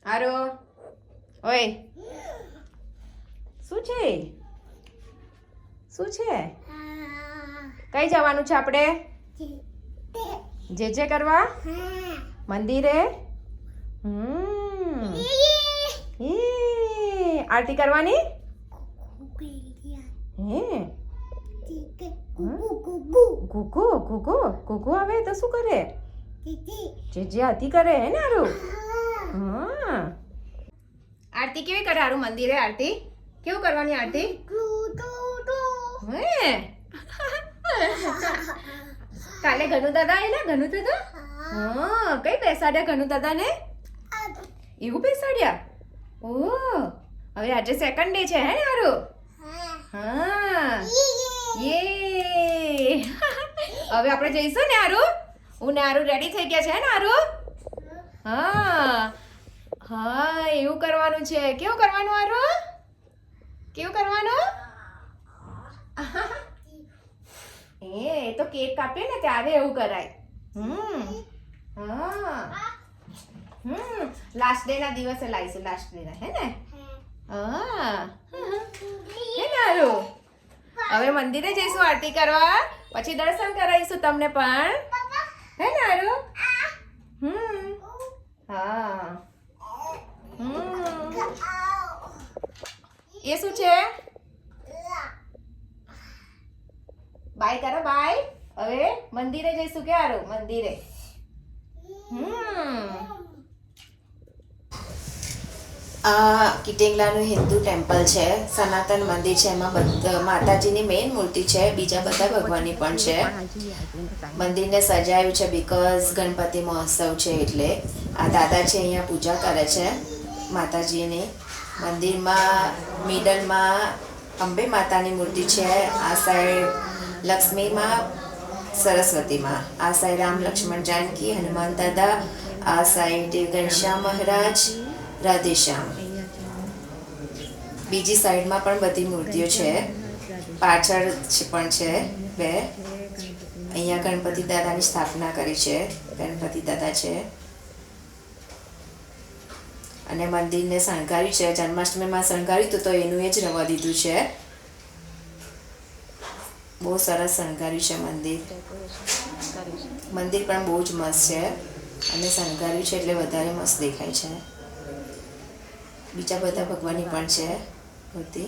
આરો ઓય શું છે શું છે કઈ જવાનું છે આપણે જે કરવા મંદિરે આરતી કરવાની હે ગુગુ ગુગુ ગુગુ આવે તો શું કરે જે આરતી કરે હે ને આરું હા આરતી કેવી કરે આરું મંદિરે આરતી કેવું કરવાની આરતી હે કાલે ગનુ દાદા આયેલા ગનુ દાદા હા કઈ બેસાડ્યા ગનુ દાદા ને એવું બેસાડ્યા ઓ હવે આજે સેકન્ડ ડે છે હે ને આરું હા યે હવે આપણે જઈશું ને આરું હું ને આરું રેડી થઈ ગયા છે ને આરું હા હા એવું કરવાનું છે કેવું કરવાનું આરું કેવું કરવાનું એ તો કેક કાપે ને ત્યારે એવું કરાય હા લાસ્ટ ડે ના દિવસે લાવીશું લાસ્ટ ડે ના હે ને હા હે ને આરું હવે મંદિરે જઈશું આરતી કરવા પછી દર્શન કરાવીશું તમને પણ હે ને આરું હા એ શું છે બાય કરો બાય હવે મંદિરે જઈશું કે આરું મંદિરે આ કિટેંગલાનું હિન્દુ ટેમ્પલ છે સનાતન મંદિર છે એમાં માતાજીની મેઇન મૂર્તિ છે બીજા બધા ભગવાનની પણ છે મંદિરને સજાયું છે બીકોઝ ગણપતિ મહોત્સવ છે એટલે આ દાદા છે અહીંયા પૂજા કરે છે માતાજીની મંદિરમાં મિડલમાં અંબે માતાની મૂર્તિ છે આ સાઈડ લક્ષ્મીમાં સરસ્વતીમાં આ સાઈડ રામ લક્ષ્મણ જાનકી હનુમાન દાદા આ સાઈડ ઘનશ્યામ મહારાજ રાધેશ્યામ બીજી સાઈડમાં પણ બધી મૂર્તિઓ છે પાછળ પણ છે બે અહીંયા ગણપતિ દાદાની સ્થાપના કરી છે ગણપતિ દાદા છે અને મંદિરને શણગાર્યું છે જન્માષ્ટમીમાં શણગાર્યું હતું તો એનું એ જ રવા દીધું છે બહુ સરસ શણગાર્યું છે મંદિર પણ બહુ જ મસ્ત છે અને શણગાર્યું છે એટલે વધારે મસ્ત દેખાય છે બીજા બધા ભગવાનની પણ છે મૂર્તિ